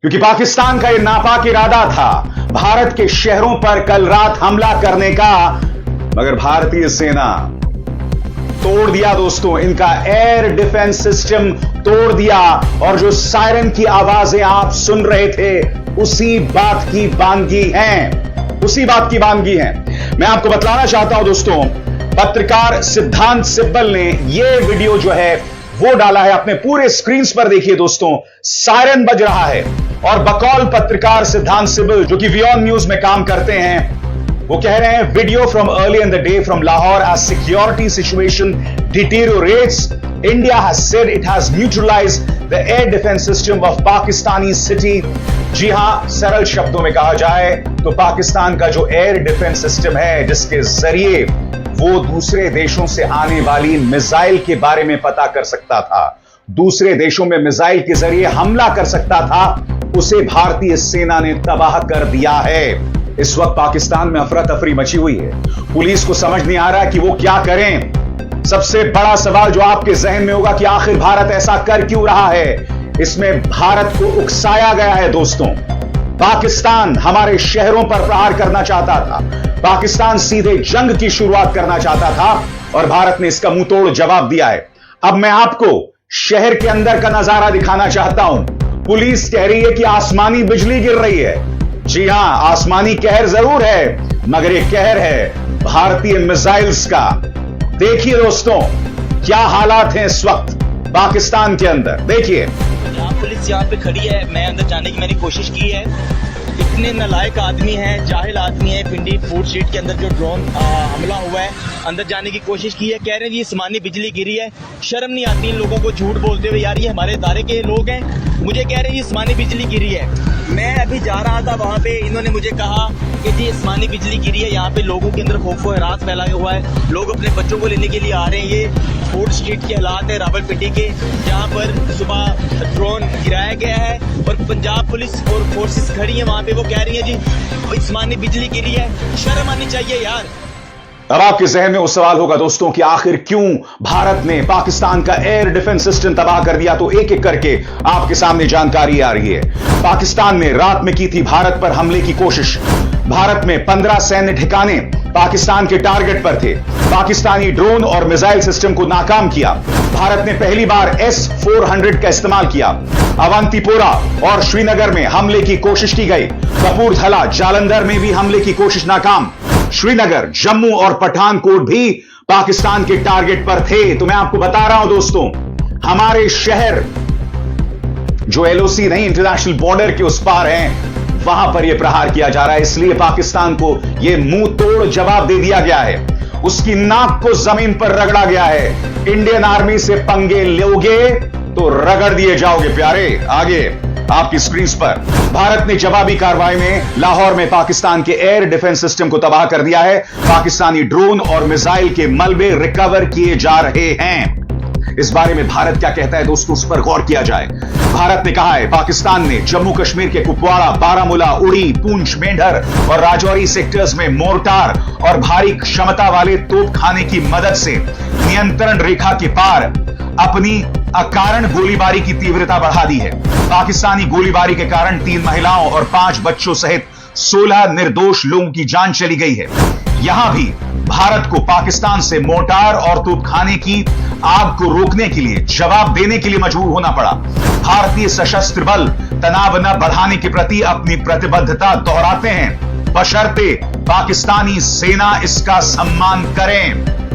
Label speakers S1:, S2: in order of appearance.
S1: क्योंकि पाकिस्तान का यह नापाक इरादा था भारत के शहरों पर कल रात हमला करने का, मगर भारतीय सेना तोड़ दिया दोस्तों। इनका एयर डिफेंस सिस्टम तोड़ दिया और जो सायरन की आवाजें आप सुन रहे थे उसी बात की वानगी हैं। मैं आपको बतलाना चाहता हूं दोस्तों, पत्रकार सिद्धांत सिब्बल ने यह वीडियो जो है वो डाला है अपने पूरे स्क्रीन पर। देखिए दोस्तों, सायरन बज रहा है और बकौल पत्रकार सिद्धांत सिब्बल जो कि वियॉन न्यूज में काम करते हैं, वो कह रहे हैं video from early in the day from Lahore as security situation deteriorates, India has said it has neutralised the air defence system of Pakistani city. जी हां, सरल शब्दों में कहा जाए तो पाकिस्तान का जो एयर डिफेंस सिस्टम है, जिसके जरिए वो दूसरे देशों से आने वाली मिसाइल के बारे में पता कर सकता था, दूसरे देशों में मिसाइल के जरिए हमला कर सकता था, उसे भारतीय सेना ने तबाह कर दिया है। इस वक्त पाकिस्तान में अफरा तफरी मची हुई है। पुलिस को समझ नहीं आ रहा कि वो क्या करें। सबसे बड़ा सवाल जो आपके जहन में होगा कि आखिर भारत ऐसा कर क्यों रहा है। इसमें भारत को उकसाया गया है दोस्तों। पाकिस्तान हमारे शहरों पर प्रहार करना चाहता था, पाकिस्तान सीधे जंग की शुरुआत करना चाहता था और भारत ने इसका मुंह तोड़ जवाब दिया है। अब मैं आपको शहर के अंदर का नजारा दिखाना चाहता हूं। पुलिस कह रही है कि आसमानी बिजली गिर रही है। जी हां, आसमानी कहर जरूर है, मगर यह कहर है भारतीय मिसाइल्स का। देखिए दोस्तों, क्या हालात हैं इस वक्त पाकिस्तान के अंदर। देखिए,
S2: पुलिस यहाँ पे खड़ी है। मैं अंदर जाने की मैंने कोशिश की है। इतने नालायक आदमी हैं, जाहिल आदमी है। पिंडी फूड स्ट्रीट के अंदर जो ड्रोन हमला हुआ है, अंदर जाने की कोशिश की है। कह रहे हैं ये आसमानी बिजली गिरी है। शर्म नहीं आती इन लोगों को झूठ बोलते हुए। यार ये हमारे इदारे के लोग हैं, मुझे कह रहे हैं ये आसमानी बिजली गिरी है। मैं अभी जा रहा था वहाँ पे, इन्होंने मुझे कहा कि जी आसमानी बिजली गिरी है। यहाँ पे लोगों के अंदर खौफ व हरास फैला हुआ है। लोग अपने बच्चों को लेने के लिए आ रहे हैं। ये फूड स्ट्रीट के हालात है रावलपिंडी के, जहाँ पर सुबह ड्रोन गिराया गया है और पंजाब पुलिस और फोर्सेस खड़ी है वहाँ पे। वो कह रही है जी आसमानी बिजली गिरी है। शर्म आनी चाहिए यार।
S1: अब आपके जहन में वो सवाल होगा दोस्तों कि आखिर क्यों भारत ने पाकिस्तान का एयर डिफेंस सिस्टम तबाह कर दिया। तो एक एक करके आपके सामने जानकारी आ रही है। पाकिस्तान ने रात में की थी भारत पर हमले की कोशिश। भारत में 15 सैन्य ठिकाने पाकिस्तान के टारगेट पर थे। पाकिस्तानी ड्रोन और मिसाइल सिस्टम को नाकाम किया। भारत ने पहली बार S-400 का इस्तेमाल किया। अवंतीपोरा और श्रीनगर में हमले की कोशिश की गई। कपूरथला, जालंधर में भी हमले की कोशिश नाकाम। श्रीनगर, जम्मू और पठानकोट भी पाकिस्तान के टारगेट पर थे। तो मैं आपको बता रहा हूं दोस्तों, हमारे शहर जो LOC नहीं, इंटरनेशनल बॉर्डर के उस पार हैं, वहां पर यह प्रहार किया जा रहा है। इसलिए पाकिस्तान को यह मुंह तोड़ जवाब दे दिया गया है। उसकी नाक को जमीन पर रगड़ा गया है। इंडियन आर्मी से पंगे लोगे तो रगड़ दिए जाओगे प्यारे। आगे आपकी स्क्रीन पर भारत ने जवाबी कार्रवाई में लाहौर में पाकिस्तान के एयर डिफेंस सिस्टम को तबाह कर दिया है। पाकिस्तानी ड्रोन और मिसाइल के मलबे रिकवर किए जा रहे हैं। इस बारे में भारत क्या कहता है दोस्तों, उस पर गौर किया जाए। भारत ने कहा है पाकिस्तान ने जम्मू कश्मीर के कुपवाड़ा, बारामूला, उड़ी, पूंछ, मेंढर और राजौरी सेक्टर्स में मोर्टार और भारी क्षमता वाले तोपखाने की मदद से नियंत्रण रेखा के पार अपनी अकारण गोलीबारी की तीव्रता बढ़ा दी है। पाकिस्तानी गोलीबारी के कारण 3 महिलाओं और 5 बच्चों सहित 16 निर्दोष लोगों की जान चली गई है। यहां भी भारत को पाकिस्तान से मोर्टार और तोपखाने की आग को रोकने के लिए जवाब देने के लिए मजबूर होना पड़ा। भारतीय सशस्त्र बल तनाव न बढ़ाने के प्रति अपनी प्रतिबद्धता दोहराते हैं, बशर्ते पाकिस्तानी सेना इसका सम्मान करें।